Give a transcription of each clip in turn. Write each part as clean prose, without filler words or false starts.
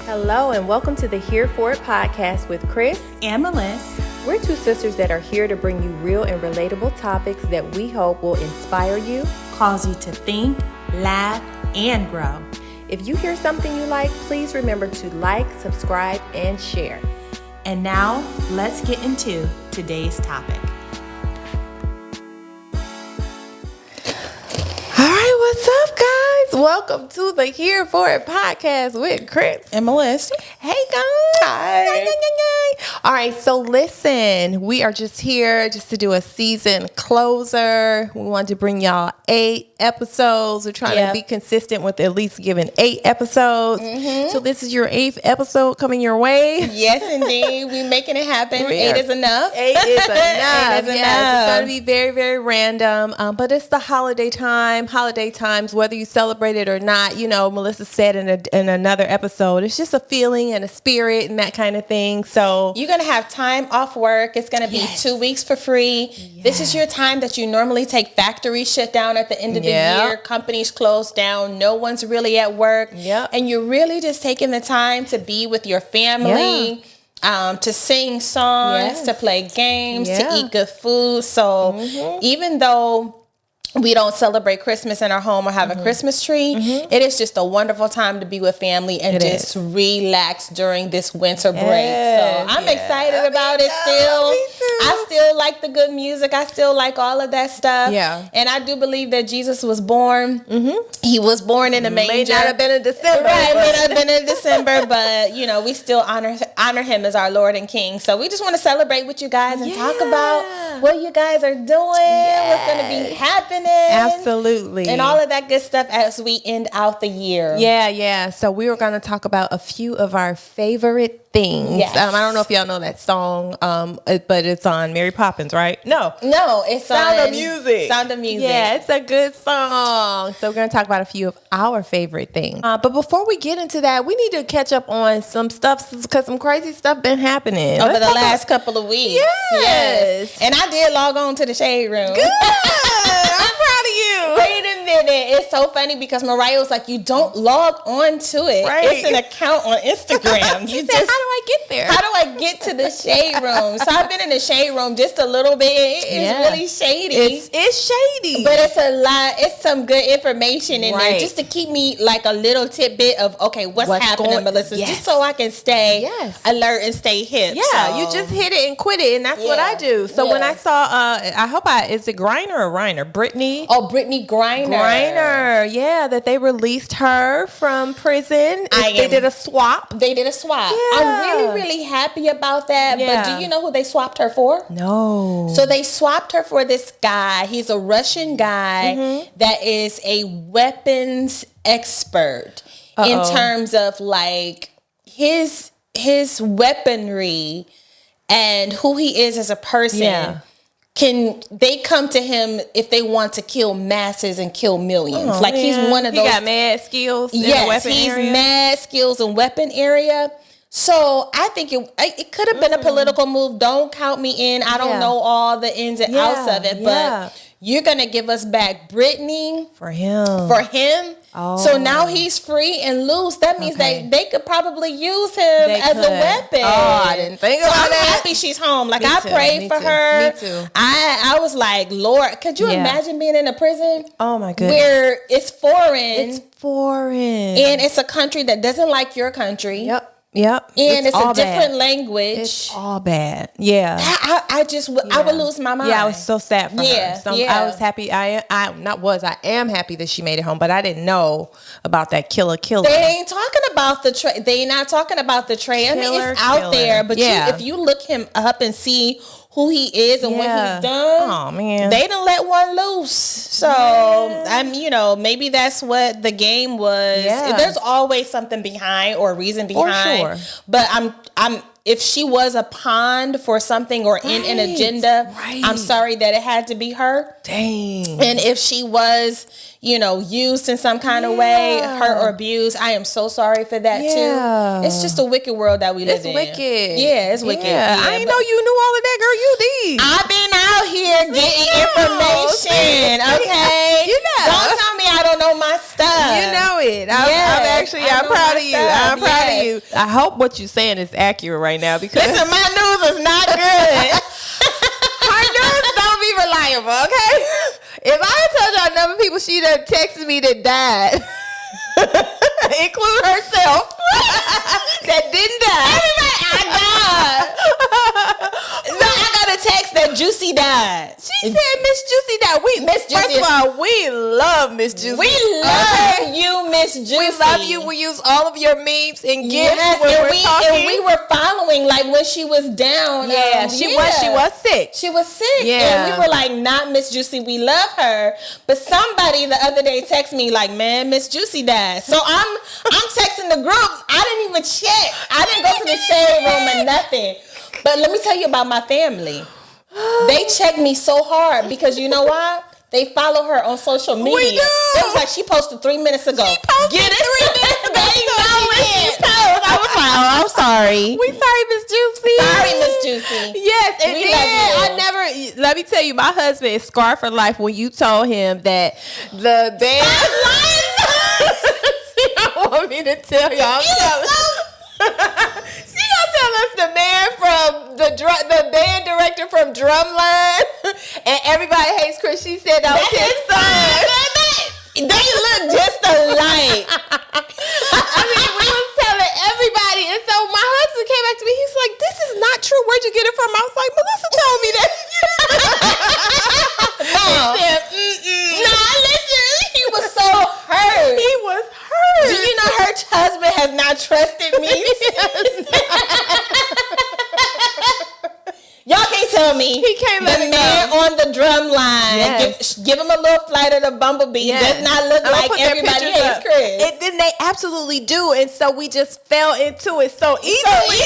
Hello and welcome to the Here For It podcast with Chris and Melissa. We're two sisters that are here to bring you real and relatable topics that we hope will inspire you, Cause you to think, laugh, and grow. If you hear something you like, please remember to like, subscribe, and share. And now, let's get into today's topic. All right, what's up, guys? Welcome to the Here For It podcast with Chris And Melissa. Hey, guys. Hi. All right, so listen, we are just here just to do a season closer. We wanted to bring y'all 8 episodes. We're trying to be consistent with at least giving 8 episodes. Mm-hmm. So this is your 8th episode coming your way. Yes, indeed. We're making it happen. 8 is enough. 8 is enough. It's going to be very, very random. But it's the holiday time. Holiday times, whether you celebrate it or not, you know, Melissa said in another episode, it's just a feeling and a spirit and that kind of thing. So you're going to have time off work. It's going to be 2 weeks for free. Yes. This is your time that you normally take factories shut down at the end of the year. Companies close down. No one's really at work. Yep. And you're really just taking the time to be with your family, to sing songs, to play games, to eat good food. So even though we don't celebrate Christmas in our home or have a Christmas tree, it is just a wonderful time to be with family and relax during this winter break. So I'm excited about it still. I still like the good music. I still like all of that stuff. Yeah. And I do believe that Jesus was born. He was born in a manger. May not have been in December. Right, may not have been in December, but you know, we still honor him as our Lord and King. So we just want to celebrate with you guys and talk about what you guys are doing, what's going to be happening. Absolutely. And all of that good stuff as we end out the year. Yeah. So we were going to talk about a few of our favorite things. Yes. I don't know if y'all know that song, but it's on Mary Poppins, right? No, it's Sound on of Music. Sound of Music. Yeah, it's a good song. So we're going to talk about a few of our favorite things. But before we get into that, we need to catch up on some stuff because some crazy stuff been happening over the last couple of weeks. Yes. And I did log on to the Shade Room. Good. I'm proud of you. Wait a minute. It's so funny because Mariah was like, you don't log on to it. Right. It's an account on Instagram. She said, how do I get there? How do I get to the Shade Room? So I've been in the Shade Room just a little bit. It's really shady. It's shady. But it's a lot. It's some good information in there just to keep me like a little tidbit of, okay, what's happening, Melissa? Just so I can stay alert and stay hip. Yeah, so. You just hit it and quit it, and that's what I do. So when I saw, is it Griner or Reiner? Brittany? Oh, Brittany Griner. That they released her from prison. They did a swap. Yeah. I'm really, really happy about that. Yeah. But do you know who they swapped her for? No. So they swapped her for this guy. He's a Russian guy that is a weapons expert in terms of like his weaponry and who he is as a person. Yeah. They come to him if they want to kill masses and kill millions. He's one of those. He got mad skills in the weapon area? He's mad skills in weapon area. So I think it could have been a political move. Don't count me in. I don't know all the ins and outs of it, but you're going to give us back Brittany for him. Oh. So now he's free and loose. That means they could probably use him as a weapon. Oh, I didn't think about that. I'm happy she's home. Like, I prayed for her. Me too. I was like, Lord, could you imagine being in a prison? Oh, my goodness. Where it's foreign. And it's a country that doesn't like your country. Yep. And it's a different language. It's all bad. Yeah. I would lose my mind. Yeah, I was so sad for her. So I was happy. I am happy that she made it home, but I didn't know about that killer. They ain't talking about the Trey. They not talking about the Trey. I mean, it's out there, but if you look him up and see who he is and what he's done. Oh man, they done let one loose. So maybe that's what the game was. Yeah. There's always something behind or a reason behind. Sure. But I'm if she was a pawn for something or in an agenda, I'm sorry that it had to be her. Dang. And if she was, used in some kind of way, hurt or abused, I am so sorry for that too. It's just a wicked world that we live in. It's wicked. Yeah, it's wicked. Yeah. I didn't know you knew all of that, girl. You did. I've been out here getting information. Okay. You know. Don't tell me y'all don't know my stuff. You know it. I'm proud of you. I'm proud of you. I hope what you're saying is accurate right now because listen, my news is not good. her news don't be reliable, okay? If I had told y'all number of people she done texted me that died, include herself, that didn't die. Everybody, I died. No, I got a text that Juicy died. She said Miss Juicy died. First of all, we love Miss Juicy. We love you, Miss Juicy. We love you. We use all of your memes and gifts and we were following like when she was down. She was sick. She was sick. Yeah. And we were like, not Miss Juicy. We love her. But somebody the other day texted me like, man, Miss Juicy died. So I'm texting the group. I didn't even check. I didn't go to the shade room or nothing. But let me tell you about my family. They checked me so hard because you know why? They follow her on social media. We do. It was like she posted 3 minutes ago. Get it? 3 minutes ago. They know it. I was like, oh, I'm sorry. We sorry, Miss Juicy. Sorry, Miss Juicy. Yes, and then let me tell you, my husband is scarred for life when you told him that the band. She don't want me to tell y'all. She gonna tell us the man from the band director from Drumline and Everybody Hates Chris. She said that was his son. They look just alike. I mean, we was telling everybody, and so my husband came back to me. He's like, "This is not true. Where'd you get it from?" I was like, "Melissa told me that." No, he said, no, listen. He was so hurt. He was hurt. Do you know her husband has not trusted me? Y'all can't tell me he can't let the it man go. on the drum line. Give him a little flight of the bumblebee. Does not look like Everybody Hates Chris. And then they absolutely do, and so we just fell into it so easily.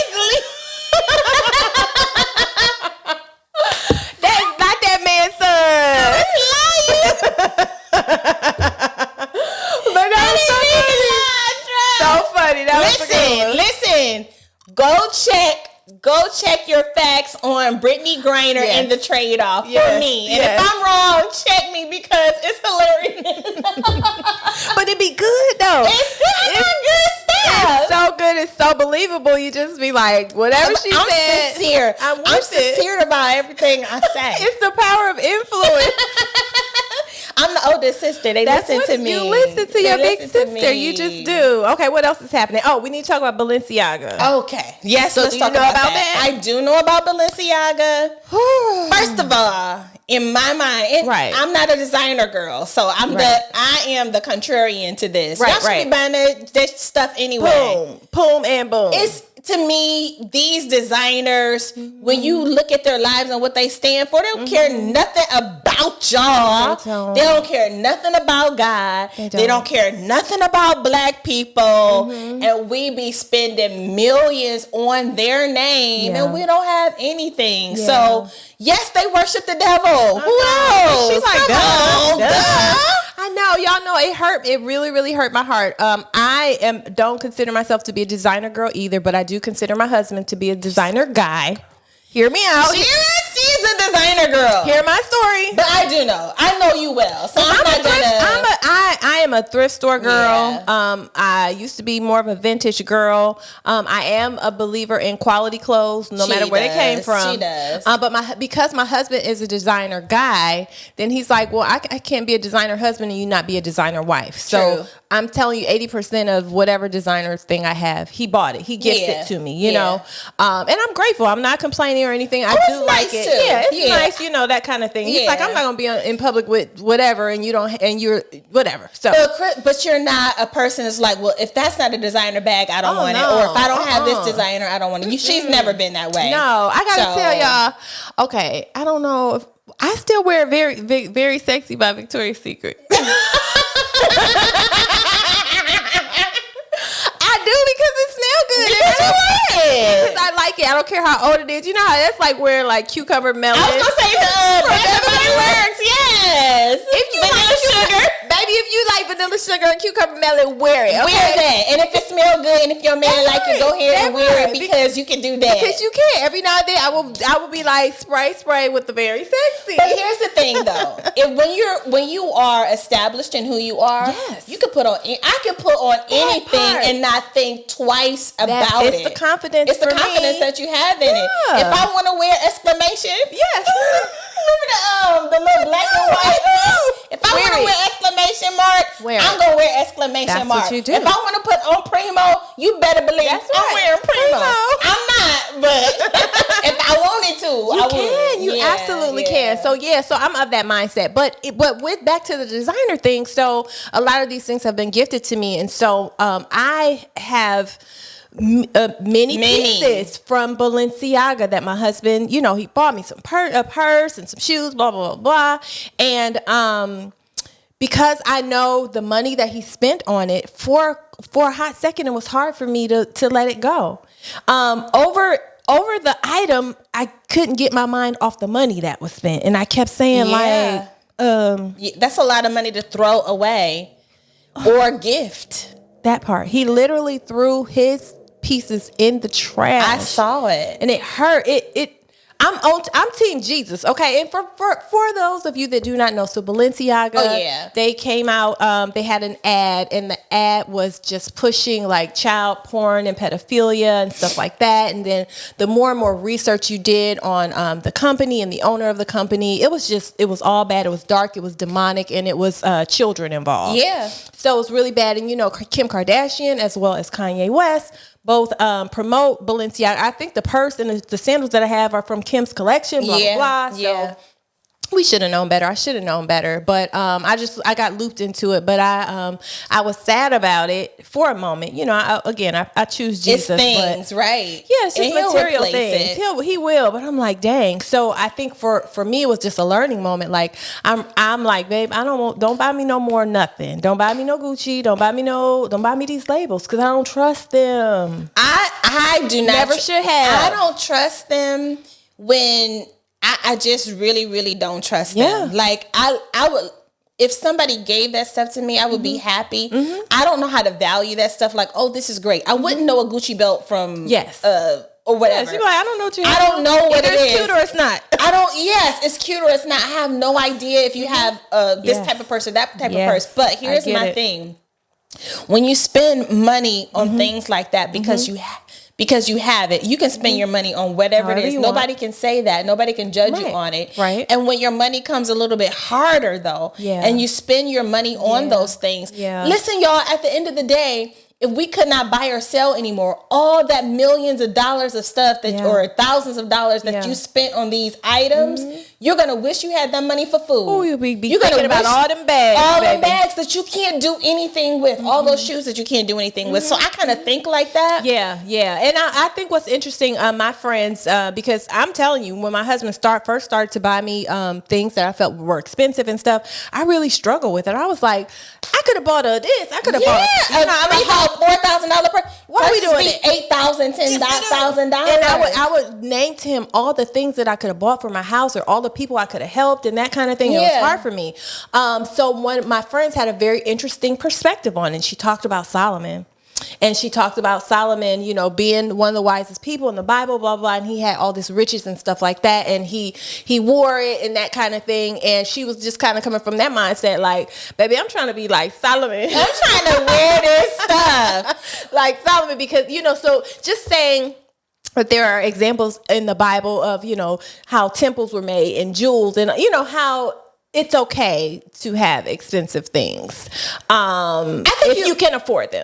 That's not that man's son. But that was so funny. That was a good one. Listen. Go check your facts on Brittany Griner and the trade-off for me. And if I'm wrong, check me because it's hilarious. But it'd be good though. It's good stuff. It's so good. It's so believable. You just be like, whatever she said. Sincere. I'm sincere about everything I say. It's the power of influence. I'm the oldest sister. They listen to me. You listen to your big sister. You just do. Okay, what else is happening? Oh, we need to talk about Balenciaga. Okay. Yes, so let's talk about that. I do know about Balenciaga. First of all, in my mind, I'm not a designer girl, so I am the contrarian to this. Y'all should be buying this stuff anyway. Boom and boom. It's to me, these designers, when you look at their lives and what they stand for, they don't care nothing about y'all. They don't care nothing about God. They don't care nothing about black people. And we be spending millions on their name and we don't have anything. So, yes, they worship the devil. Who else? She's like, duh. I know, y'all know it hurt. It really, really hurt my heart. I don't consider myself to be a designer girl either, but I do consider my husband to be a designer guy. Hear me out. She's a designer girl. Hear my story. But I do know. I know you well. So I am a thrift store girl. Yeah. I used to be more of a vintage girl. I am a believer in quality clothes, no matter where they came from. She does. But because my husband is a designer guy, then he's like, well, I can't be a designer husband and you not be a designer wife. So I'm telling you, 80% of whatever designer thing I have, he bought it. He gifts it to me, you know. And I'm grateful. I'm not complaining or anything. I do like it. Too. Yeah, it's nice, you know, that kind of thing. He's like, I'm not gonna be in public with whatever, and you're whatever. So, but you're not a person that's like, well, if that's not a designer bag, I don't want it, or if I don't have this designer, I don't want it. She's never been that way. No, I gotta tell y'all. Okay, I don't know if I still wear very, very, very sexy by Victoria's Secret. I do because it smells good. Because I like it. I don't care how old it is. You know how that's like wearing like cucumber melon. I was gonna say Everybody Works. Yes. If you like sugar, baby, if you like vanilla sugar and cucumber melon, wear it. Okay? Wear that. And if it smells good, and if your man like it, go ahead and wear it because you can do that. Because you can. Every now and then, I will be like spray with the very sexy. But here's the thing, though: when you are established in who you are, yes, you can put on. I can put on anything and not think twice about it. It's the confidence. It's the confidence that you have in it. If I want to wear exclamation, yes. Remember the little black and white? If I want to wear exclamation mark, I'm going to wear exclamation mark. What you do. If I want to put on Primo, you better believe I'm wearing Primo. I'm not, but if I wanted to, I would. You absolutely can. So I'm of that mindset. But with back to the designer thing, so a lot of these things have been gifted to me. And so I have many pieces from Balenciaga that my husband, he bought me a purse and some shoes, blah, blah, blah, blah. And because I know the money that he spent on it, for a hot second, it was hard for me to let it go. Over the item, I couldn't get my mind off the money that was spent. And I kept saying that's a lot of money to throw away or gift. That part. He literally threw his pieces in the trash. I saw it, and it hurt. I'm Team Jesus, okay. And for those of you that do not know, so Balenciaga, they came out. They had an ad, and the ad was just pushing like child porn and pedophilia and stuff like that. And then the more and more research you did on the company and the owner of the company, it was all bad. It was dark. It was demonic, and it was children involved. Yeah, so it was really bad. And Kim Kardashian as well as Kanye West both promote Balenciaga. I think the purse and the sandals that I have are from Kim's collection, blah, blah, blah. So we should have known better. I should have known better. But I got looped into it. But I was sad about it for a moment. I choose Jesus. It's things, right? Yeah, it's just material things. He will. But I'm like, dang. So I think for me, it was just a learning moment. Like I'm like, babe, don't buy me no more nothing. Don't buy me no Gucci. Don't buy me these labels because I don't trust them. I do not. Never should have. I don't trust them when. I just really, really don't trust them. Like I would, if somebody gave that stuff to me, I would be happy. I don't know how to value that stuff. Like, oh, this is great. I wouldn't know a Gucci belt from or whatever. Yes, you're like, I don't know what you. I don't know what it is. It's cute or it's not. I don't. Yes, it's cute or it's not. I have no idea if you have this type of purse or that type of purse. But here's my thing: when you spend money on things like that because you have it, you can spend your money on whatever it is. Nobody can say that. Nobody can judge you on it. Right. And when your money comes a little bit harder, though, and you spend your money on those things, listen, y'all, at the end of the day, if we could not buy or sell anymore, all that millions of dollars of stuff or thousands of dollars that you spent on these items, you're going to wish you had that money for food. Oh, you're thinking about all them bags. All them bags that you can't do anything with. All those shoes that you can't do anything with. So I kind of think like that. Yeah. And I think what's interesting, my friends, because I'm telling you, when my husband first started to buy me things that I felt were expensive and stuff, I really struggled with it. I was like, I could have bought this. I could have bought $4,000 per. Why are we doing it? $8,000, $10,000. And I would name to him all the things that I could have bought for my house or all the people I could have helped and that kind of thing. It was hard for me. So one of my friends had a very interesting perspective on it. She talked about Solomon. And she talked about Solomon, being one of the wisest people in the Bible, blah, blah, and he had all this riches and stuff like that. And he wore it and that kind of thing. And she was just kind of coming from that mindset, like, baby, I'm trying to be like Solomon. I'm trying to wear this stuff like Solomon because, so just saying, but there are examples in the Bible of, how temples were made and jewels and, how it's okay to have expensive things. I think if you can afford them.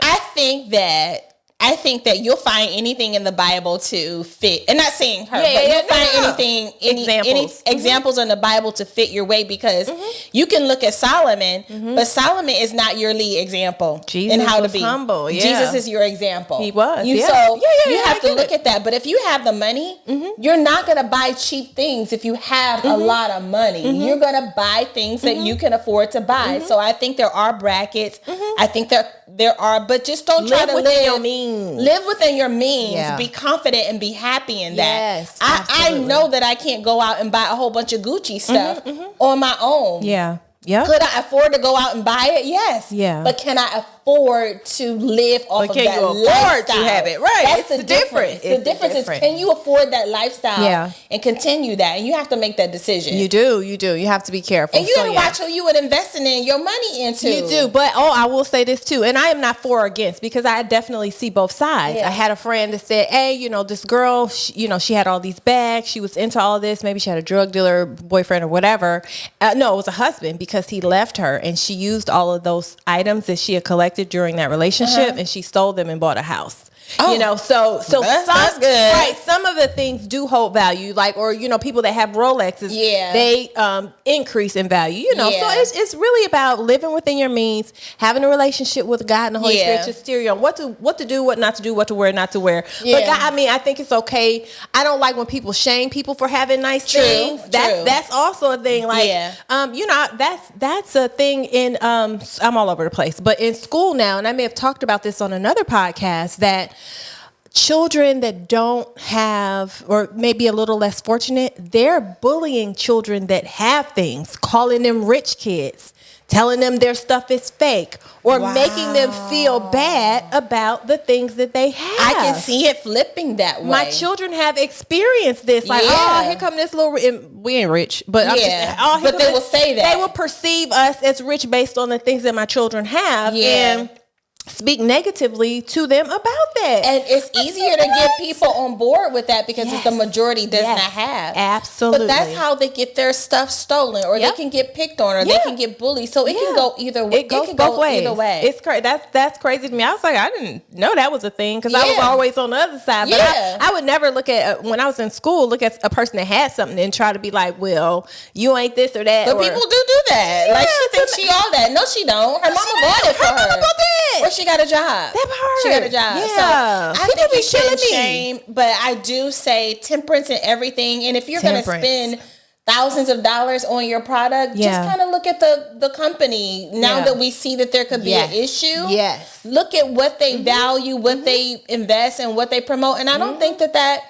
I think that you'll find anything in the Bible to fit. And not saying her, but you'll find any examples in the Bible to fit your way because you can look at Solomon, but Solomon is not your lead example in how to be humble. Yeah. Jesus is your example. He was. You have to look at that. But if you have the money, you're not going to buy cheap things. If you have a lot of money, you're going to buy things that you can afford to buy. So I think there are brackets. I think there are, but just don't try to live your means. Live within your means. Be confident and be happy in that. Yes, I know that I can't go out and buy a whole bunch of Gucci stuff on my own. Yeah. Could I afford to go out and buy it? Yes. Yeah. But can I afford to live off of that lifestyle. Can you afford to have it? Right. That's the difference. The difference is, can you afford that lifestyle and continue that? And you have to make that decision. You do. You have to be careful. And you gotta watch who you would investing in your money into. You do. But I will say this too, and I am not for or against, because I definitely see both sides. I had a friend that said, hey, this girl, she had all these bags. She was into all this. Maybe she had a drug dealer boyfriend or whatever. No, it was a husband, because he left her, and she used all of those items that she had collected during that relationship, and she stole them and bought a house. So that's good. Right, some of the things do hold value, or people that have Rolexes, they increase in value. So it's really about living within your means, having a relationship with God and the Holy Spirit to steer you on what to do, what not to do, what to wear, not to wear. But God, I think it's okay. I don't like when people shame people for having nice things. That's also a thing. That's a thing in I'm all over the place, but in school now, and I may have talked about this on another podcast, that children that don't have, or maybe a little less fortunate, they're bullying children that have things, calling them rich kids, telling them their stuff is fake, or making them feel bad about the things that they have. I can see it flipping that way. My children have experienced this. Here come this little, we ain't rich, but but they will say that. They will perceive us as rich based on the things that my children have. And speak negatively to them about that. And it's easier to get people on board with that, because it's the majority does not have. Absolutely. But that's how they get their stuff stolen, or they can get picked on, or they can get bullied. So it can go either way. It goes both ways. Either way. It's crazy. That's crazy to me. I was like, I didn't know that was a thing, because I was always on the other side. But I would never look at, when I was in school, look at a person that had something and try to be like, well, you ain't this or that. But people do that. She thinks she all that. No, she don't. Her mama bought it for her. Or she got a job. That part. She got a job. Yeah. So I think you shouldn't shame, but I do say temperance in everything. And if you're going to spend thousands of dollars on your product, just kind of look at the company. Now that we see that there could be an issue, look at what they value, what they invest, and what they promote. And I don't think that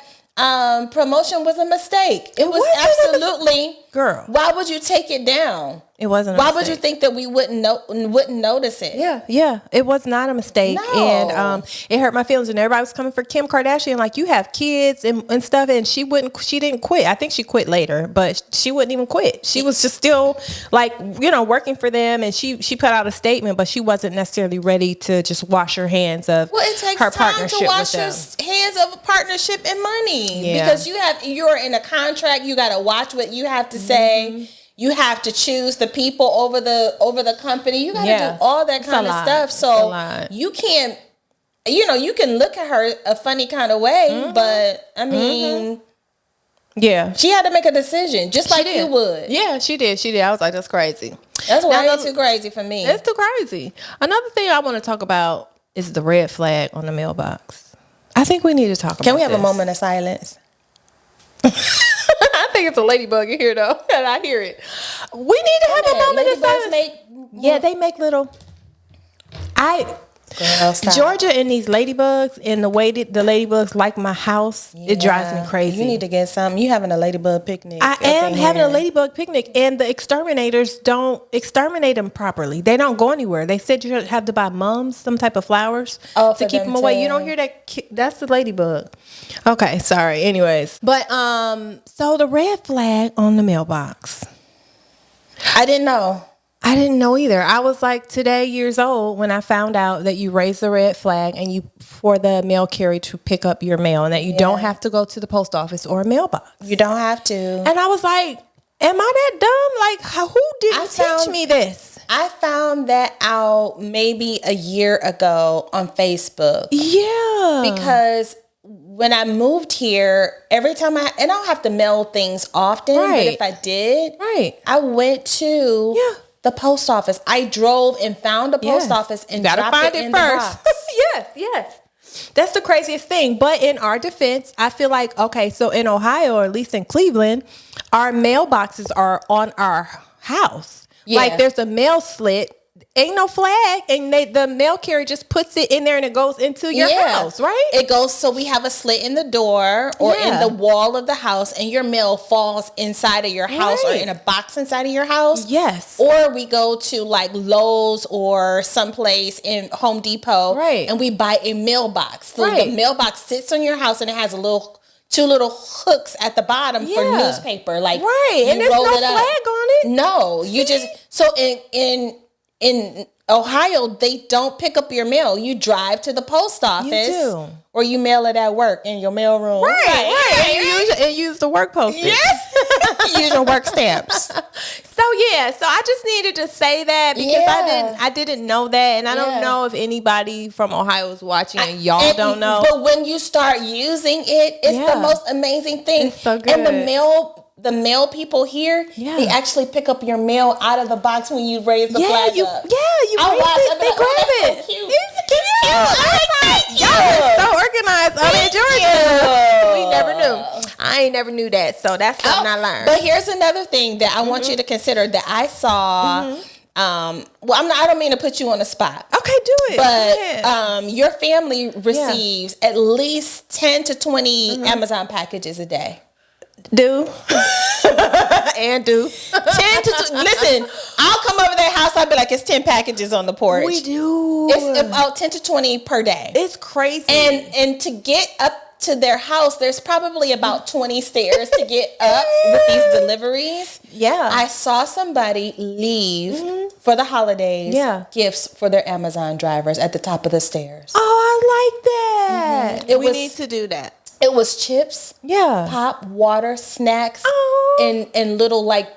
promotion was a mistake. It was absolutely, girl. Why would you take it down? It wasn't. Why would you think that we wouldn't notice it? Yeah. It was not a mistake, and it hurt my feelings. And everybody was coming for Kim Kardashian, like, you have kids and stuff, and she didn't quit. I think she quit later, but she wouldn't even quit. She was just still working for them, and she put out a statement, but she wasn't necessarily ready to just wash her hands of it takes her time partnership to wash with your them. hands of a partnership and money, because you're in a contract. You got to watch what you have to say. You have to choose the people over the company. You got to do all that kind of stuff. So you can't, you can look at her a funny kind of way, but I mean, she had to make a decision, just like you would. Yeah, she did. I was like, that's crazy. That's way too crazy for me. It's too crazy. Another thing I want to talk about is the red flag on the mailbox. I think we need to talk about this. Can we have a moment of silence? I think it's a ladybug in here, though, and I hear it. We need to have a moment of silence. They make little. Georgia and these ladybugs, and the way that the ladybugs like my house, it drives me crazy. You need to get something. You having a ladybug picnic? I am having a ladybug picnic, and the exterminators don't exterminate them properly. They don't go anywhere. They said you have to buy mums, some type of flowers to keep them away. You don't hear that? That's the ladybug. Okay, sorry. Anyways, but so the red flag on the mailbox. I didn't know. I didn't know either. I was like today years old when I found out that you raise the red flag and you for the mail carrier to pick up your mail, and that you don't have to go to the post office or a mailbox. You don't have to. And I was like, am I that dumb? Like, who didn't teach me this? I found that out maybe a year ago on Facebook. Yeah. Because when I moved here, every time I don't have to mail things often, but if I did, I went to the post office. I drove and found the post office and dropped it in the box. Yes. That's the craziest thing. But in our defense, I feel like, okay, so in Ohio, or at least in Cleveland, our mailboxes are on our house. Yeah. Like there's a mail slit ain't no flag, and the mail carrier just puts it in there and it goes into your house, right? It goes, so we have a slit in the door or in the wall of the house, and your mail falls inside of your house or in a box inside of your house. Yes. Or we go to like Lowe's or someplace in Home Depot, and we buy a mailbox. So the mailbox sits on your house, and it has two little hooks at the bottom for newspaper. Like, and there's no flag on it. No, you just, so in Ohio, they don't pick up your mail. You drive to the post office, or you mail it at work in your mail room. Right. And use the work postage. Yes. Use your work stamps. So I just needed to say that because I didn't know that, and I don't know if anybody from Ohio is watching, and y'all don't know. But when you start using it, it's the most amazing thing. It's so good. And the mail people here, they actually pick up your mail out of the box when you raise the flag up. You raise it, they grab it. So cute. It's cute. Y'all are so organized up in Georgia. We never knew. I never knew that, so that's something I learned. But here's another thing that I want you to consider that I saw. I don't mean to put you on the spot. Okay, do it. But your family receives at least 10 to 20 Amazon packages a day. Do. And do. 10 to listen, I'll come over their house, I'll be like, it's 10 packages on the porch. We do. It's about 10 to 20 per day. It's crazy. And to get up to their house, there's probably about 20 stairs to get up with these deliveries. Yeah. I saw somebody leave for the holidays gifts for their Amazon drivers at the top of the stairs. Oh, I like that. We need to do that. It was chips, pop, water, snacks, and little like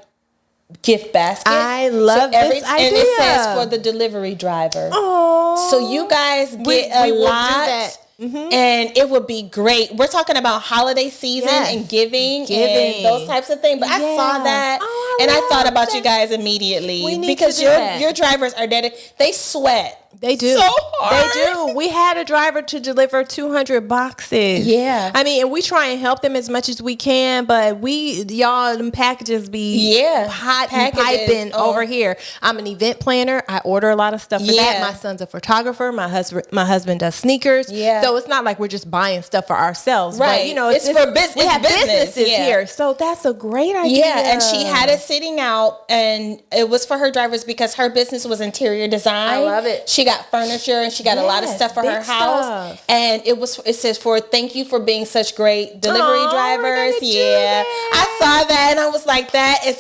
gift baskets. I love this idea. And it says for the delivery driver. Oh, so you guys get a lot. And it would be great. We're talking about holiday season and giving and those types of things. But I saw that and I thought about you guys immediately because your drivers are dedicated. They sweat. They do. So hard. They do. We had a driver to deliver 200 boxes. Yeah. I mean, and we try and help them as much as we can, but them packages be hot and piping over here. I'm an event planner. I order a lot of stuff for that. My son's a photographer. My husband does sneakers. Yeah. So it's not like we're just buying stuff for ourselves. Right. But, it's for business. We have businesses here. So that's a great idea. Yeah. And she had it sitting out, and it was for her drivers because her business was interior design. I love it. She got furniture and she got a lot of stuff for her house. And it says thank you for being such great delivery drivers. I saw that and I was like, that is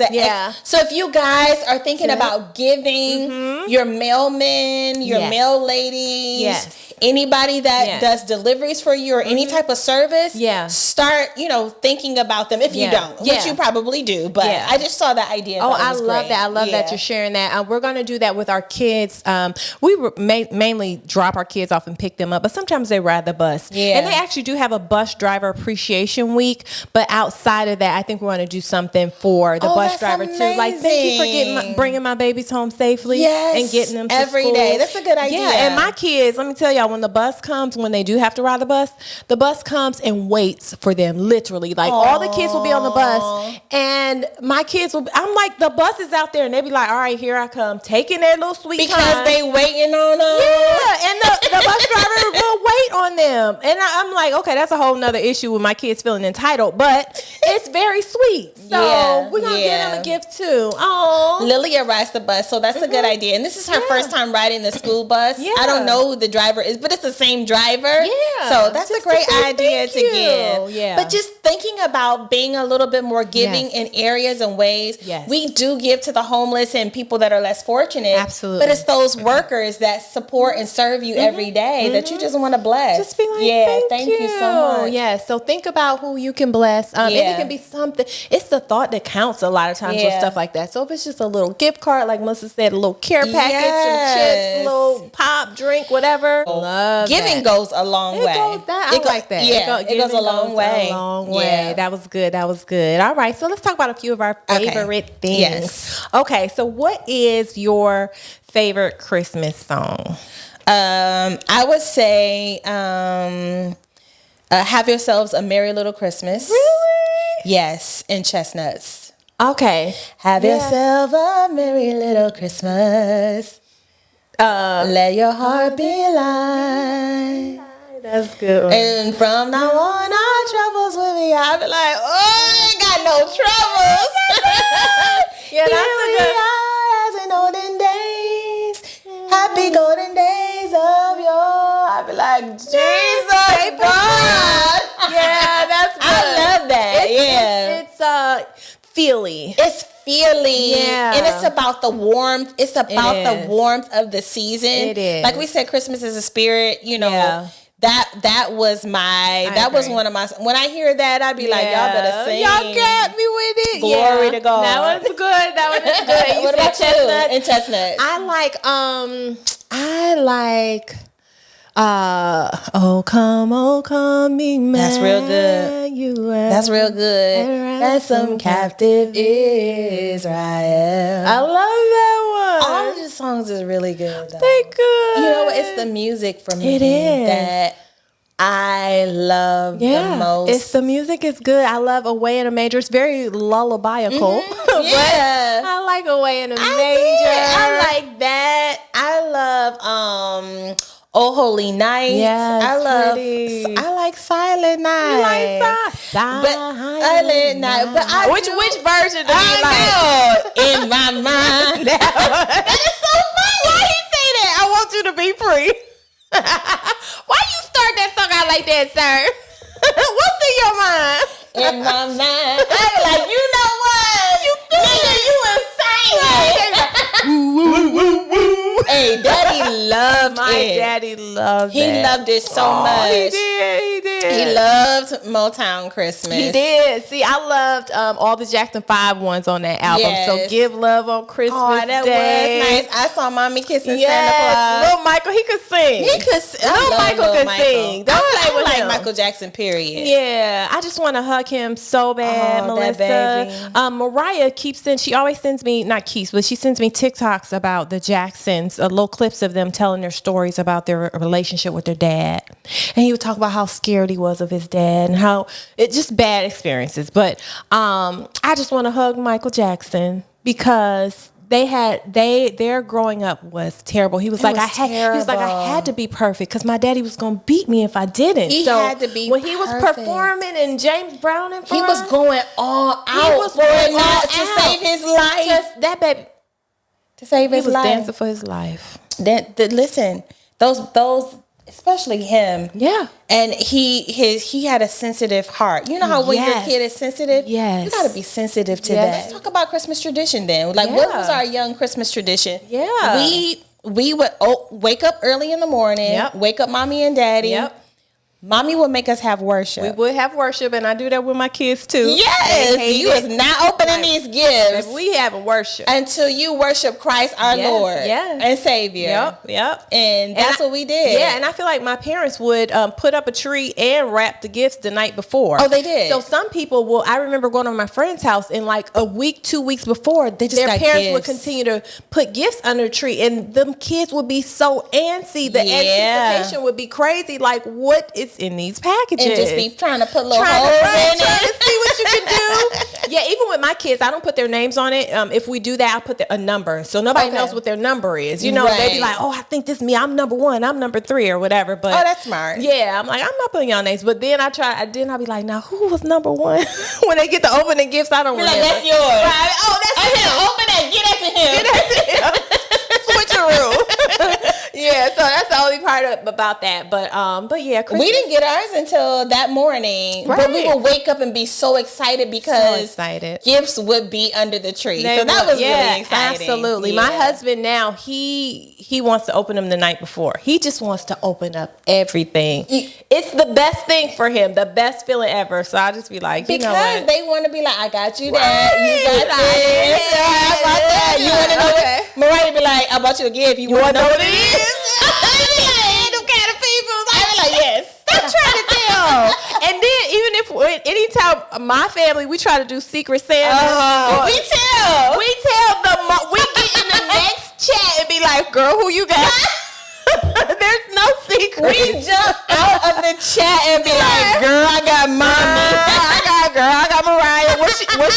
so if you guys are thinking about giving your mailmen, your mail ladies, anybody that does deliveries for you or any type of service, start, thinking about them if you don't, which you probably do. But I just saw that idea. I love that. I love that you're sharing that. We're going to do that with our kids. We mainly drop our kids off and pick them up, but sometimes they ride the bus. And they actually do have a bus driver appreciation week. But outside of that, I think we're going to do something for the bus driver too. Like, thank you for bringing my babies home safely and getting them to every school. day. That's a good idea. Yeah, and my kids, let me tell y'all, when the bus comes, when they do have to ride the bus comes and waits for them, literally. Like, all the kids will be on the bus, and my kids I'm like, the bus is out there, and they be like, all right, here I come, taking their little sweet because time. they waiting on them. Yeah, and the bus driver will wait on them. And I'm like, okay, that's a whole nother issue with my kids feeling entitled, but it's very sweet. So we're going to get them a gift too. Oh, Lilia rides the bus, so that's a good idea. And this is her first time riding the school bus. I don't know who the driver is, but it's the same driver. So that's a great idea to give. But just thinking about being a little bit more giving in areas and ways. We do give to the homeless and people that are less fortunate. Absolutely. But it's those workers that support and serve you every day that you just want to bless. Just be like, thank you so much. Yeah, so think about who you can bless. And it can be something. It's the thought that counts a lot of times with stuff like that. So if it's just a little gift card, like Melissa said, a little care package, some chips, a little pop, drink, whatever. Love giving goes a long way. I like that. Yeah, it goes a long way. A long way. That was good. All right, so let's talk about a few of our favorite things. Yes. Okay, so what is your favorite Christmas song? I would say Have Yourselves a Merry Little Christmas. Really? Yes, and Chestnuts. Okay. Have yourself a merry little Christmas. Let your heart be light. That's good. And from now on, our troubles will be. I'll be like, oh, I ain't got no troubles. Yeah, that's a good. As in olden days, happy golden days of yore. I'll be like, Jesus, God. Yeah, that's good. I love that. It's feely. It's feeling, yeah, and it's about the warmth. It's about the warmth of the season. It is. Like we said, Christmas is a spirit. You know, that was one of my. When I hear that, I'd be like, y'all better sing. Y'all got me with it. Glory to God. That was good. That was good. What about chestnuts? And chestnuts. I like. Oh come, Emmanuel. That's real good. That's real good. Ransom captive Israel. I love that one. All of the songs is really good. Though. They good. You know, it's the music for me. It is. That I love the most. It's the music is good. I love Away in a Manger. It's very lullabical. Yeah. I like Away in a Manger. I like that. I love Oh Holy Night. Yes, I like Silent Night. You like Silent Night. But which version do you like? In my mind. That is so funny. Why he say that? I want you to be free. Why you start that song out like that, sir? What's in your mind? In my mind. I be like, you know what? Nigga, you insane. Hey, Daddy loved My it. daddy loved He it. loved it so much. He did. He loved Motown Christmas. He did. See, I loved all the Jackson 5 ones on that album. Yes. So Give Love on Christmas that Day. was nice. I saw Mommy kissing Santa Yes, Claus. Little Michael, he could sing. Little Michael could sing. Don't play with him. Michael Jackson, period. Yeah, I just want to hug him so bad, Oh, Melissa. that baby. Mariah she always sends me, not keeps, but she sends me TikToks about the Jacksons, little clips of them telling their stories about their relationship with their dad. And he would talk about how scared he was of his dad and how it just bad experiences. But I just want to hug Michael Jackson because their growing up was terrible. He was like, I had to be perfect because my daddy was gonna beat me if I didn't. He had to be when he was perfect. performing in James Brown and He was going all out to save his life. Just that baby To save his he was life. dancing for his life. Listen, those especially him. Yeah. And he had a sensitive heart. You know how when your kid is sensitive? Yes. You gotta be sensitive to that. Let's talk about Christmas tradition then. Like what was our young Christmas tradition? Yeah. We would wake up early in the morning, wake up mommy and daddy. Yep. Mommy would make us have worship. We would have worship, and I do that with my kids too. Yes, you was not opening these gifts. We have worship until you worship Christ our Lord and Savior. Yep. And that's what we did. Yeah, and I feel like my parents would put up a tree and wrap the gifts the night before. Oh, they did. So some people will. I remember going to my friend's house, and like a week, 2 weeks before, their parents would continue to put gifts under the tree, and them kids would be so antsy. The anticipation would be crazy. Like, what is in these packages? And just be trying to put little holes in it. Trying to see what you can do. Yeah, even with my kids, I don't put their names on it. If we do that, I put a number. So nobody knows what their number is. You know, they'd be like, oh, I think this is me. I'm number 1. I'm number 3 or whatever. But that's smart. Yeah, I'm like, I'm not putting y'all names. But then I'll be like, now who was number 1? When they get to opening gifts, I don't remember. Like, that's yours. Right? Oh, that's him. Open that. Get that to him. Switcheroo. Yeah, so that's the only part about that. But yeah, Christmas. We didn't get ours until that morning. Right. But we would wake up and be so excited because gifts would be under the tree. So that was really exciting. Absolutely. Yeah. My husband now, he wants to open them the night before. He just wants to open up everything. It's the best thing for him, the best feeling ever. So I just be like, you know what? They want to be like, I got you that. You got this. I bought that. You want to know it? Mariah be like, I bought you a gift. You want to know what it is? Yes. I'm trying to tell. And then even if anytime my family, we try to do Secret Santa. We tell we get in the next chat and be like, girl, who you got? There's no secret. We jump out of the chat and be like, girl, I got mommy. I got Mariah. What she want?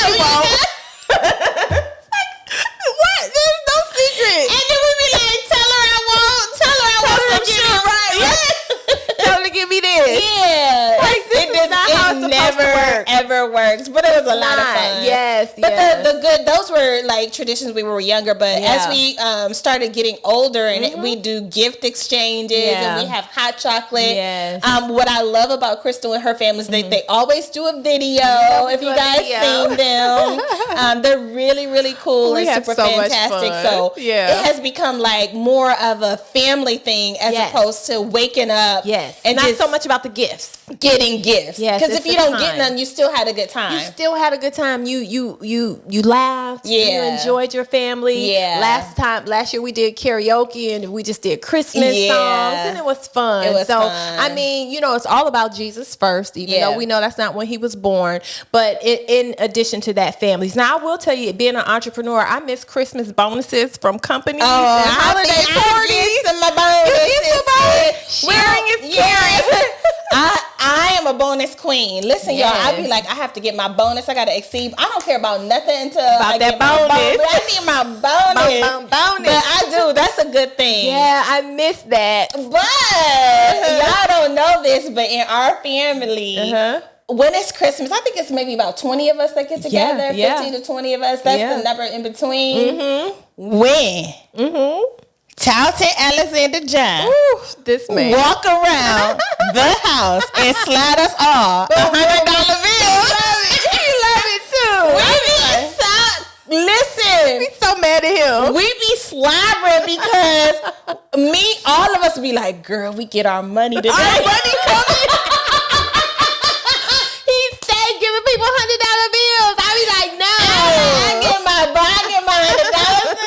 What? There's no secret. And then we be like, tell her I want to give me this. Yeah. Like, this is not how it's supposed to work. Ever works. But it was a lot of fun. Yes. But the good, those were like traditions when we were younger. But as we started getting older and we do gift exchanges and we have hot chocolate. Yes. What I love about Crystal and her family is they always do a video. If you guys seen them, they're really, really cool and super fantastic. So it has become like more of a family thing as opposed to waking up. Yes. And not just so much about the gifts. Getting gifts. Yes. Because if you don't get none, you still had a good time. You still had a good time. You laughed. Yeah. You enjoyed your family. Yeah. Last year we did karaoke and we just did Christmas songs and it was fun. It was fun. I mean, it's all about Jesus first, even though we know that's not when he was born. But in addition to that, families. Now I will tell you, being an entrepreneur, I miss Christmas bonuses from companies and holiday parties. Some bonuses. Sharing is caring. I am a bonus queen. Listen, y'all, I be like, I have to get my bonus. I gotta exceed. I don't care about nothing until I get my bonus. I need my bonus. But I do. That's a good thing. Yeah, I miss that. But y'all don't know this, but in our family, when it's Christmas, I think it's maybe about 20 of us that get together. 15 to 20 of us. That's the number in between. When Talton Alexander John this man walk around the house and slide us all $100 bills. He love it too. Listen, we so mad at him. We be slobbering because all of us be like, girl, we get our money today. Our money coming. He stayed giving people $100 bills. I be like, no. I get my $100 today.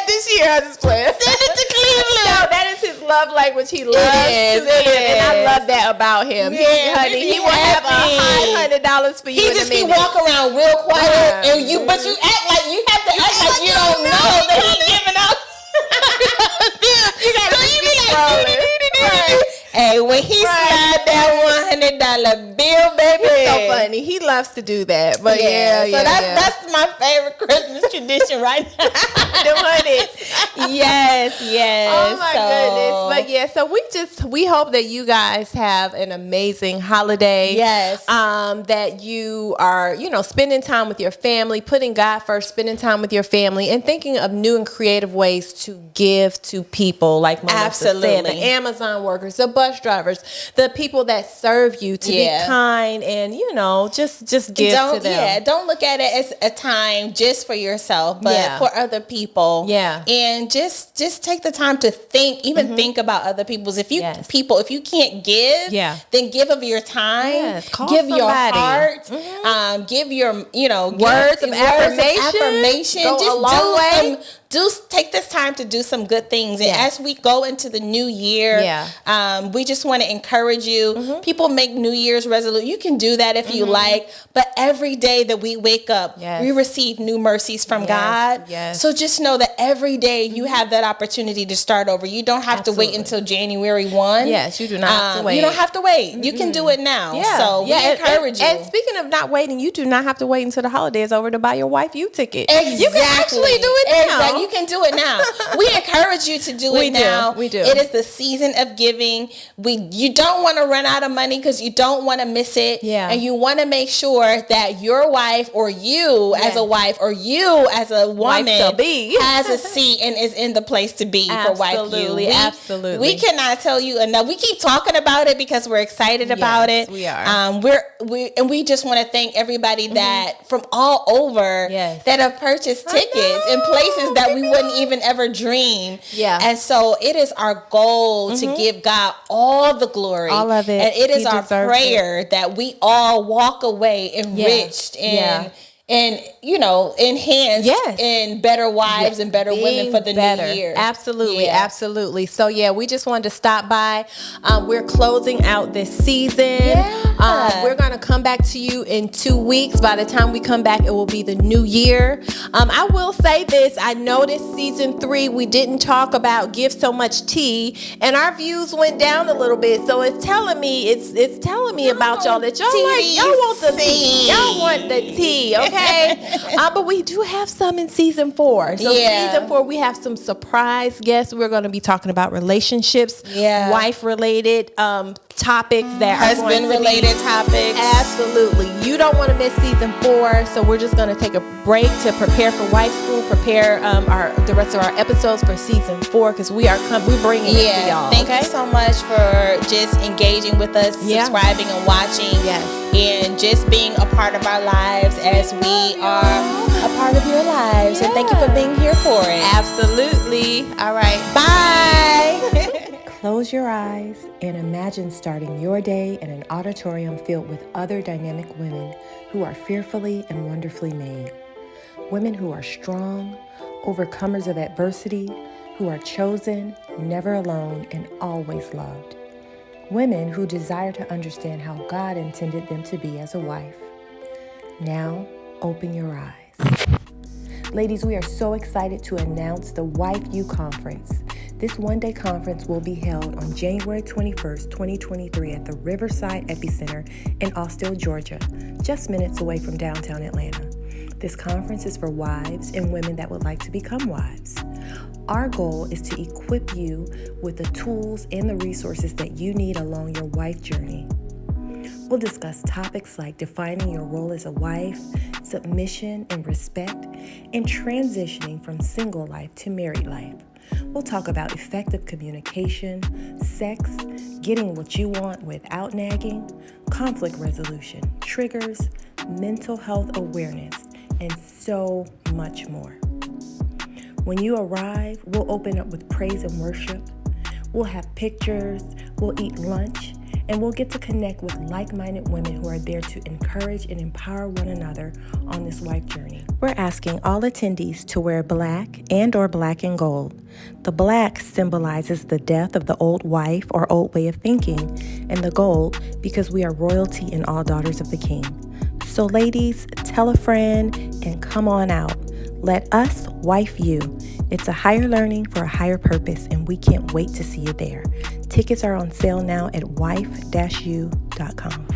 This year, I just play. Send it to Cleveland. No, that is his love language. He loves to give, and I love that about him. Yeah, honey, he will have $100 for you. He just be walking around real quiet, and but you act like you have to act like you don't know that he's giving up. You gotta be like, hey, when he slide that $100 bill, baby, it's so funny. He loves to do that, but that's my favorite Christmas tradition right now. The $100. Yes. Oh my goodness! But so we hope that you guys have an amazing holiday. Yes. That you are spending time with your family, putting God first, spending time with your family, and thinking of new and creative ways to give to people, like Melissa said, the Amazon workers, the bus drivers, the people that serve you, to be kind and just give to them. Yeah, don't look at it as a time just for yourself, but for other people. Yeah, and just take the time to think, think about other people's. If you if you can't give, then give of your time, give your heart, give your words of affirmation. Go just a long way. Take this time to do some good things. And as we go into the new year, we just want to encourage you. People make New Year's resolutions. You can do that if you like, but every day that we wake up, we receive new mercies from God. So just know that every day you have that opportunity to start over. You don't have to wait until January 1. Yes, you do not have to wait. You don't have to wait. You can do it now. So we encourage you. And speaking of not waiting, you do not have to wait until the holiday is over to buy your wife U ticket. Exactly. You can actually do it now. You can do it now. We encourage you to do it now. We do. It is the season of giving. You don't want to run out of money because you don't want to miss it. And you want to make sure that your wife or you as a wife or you as a woman has a seat and is in the place to be for wife you. Absolutely. We cannot tell you enough. We keep talking about it because we're excited about it. We are. We just want to thank everybody that from all over that have purchased tickets in places that we wouldn't even ever dream. And so it is our goal to give God all the glory. All of it. And it is our prayer that we all walk away enriched and enhanced in better wives and better women for the new year. Absolutely. So we just wanted to stop by. We're closing out this season. We're going to come back to you in 2 weeks. By the time we come back, it will be the new year. I will say this. I noticed season 3, we didn't talk about give so much tea, and our views went down a little bit. So it's telling me about y'all that y'all want the tea. Y'all want the tea, okay? But we do have some in season 4. So season 4, we have some surprise guests. We're going to be talking about relationships, wife-related topics that husband-related topics. Absolutely. You don't want to miss season 4, so we're just going to take a break to prepare for wife school, prepare the rest of our episodes for season 4, because we're bringing it to y'all. Thank you so much for just engaging with us, subscribing and watching, and just being a part of our lives as we are a part of your lives. And thank you for being here for it. Absolutely. All right. Bye. Close your eyes and imagine starting your day in an auditorium filled with other dynamic women who are fearfully and wonderfully made. Women who are strong, overcomers of adversity, who are chosen, never alone, and always loved. Women who desire to understand how God intended them to be as a wife. Now, open your eyes. Ladies, we are so excited to announce the Wife U Conference. This one-day conference will be held on January 21st, 2023 at the Riverside Epicenter in Austell, Georgia, just minutes away from downtown Atlanta. This conference is for wives and women that would like to become wives. Our goal is to equip you with the tools and the resources that you need along your wife journey. We'll discuss topics like defining your role as a wife, submission and respect, and transitioning from single life to married life. We'll talk about effective communication, sex, getting what you want without nagging, conflict resolution, triggers, mental health awareness, and so much more. When you arrive, we'll open up with praise and worship. We'll have pictures, we'll eat lunch, and we'll get to connect with like-minded women who are there to encourage and empower one another on this wife journey. We're asking all attendees to wear black and/or black and gold. The black symbolizes the death of the old wife or old way of thinking, and the gold because we are royalty and all daughters of the King. So ladies, tell a friend and come on out. Let us wife you. It's a higher learning for a higher purpose, and we can't wait to see you there. Tickets are on sale now at wife-u.com.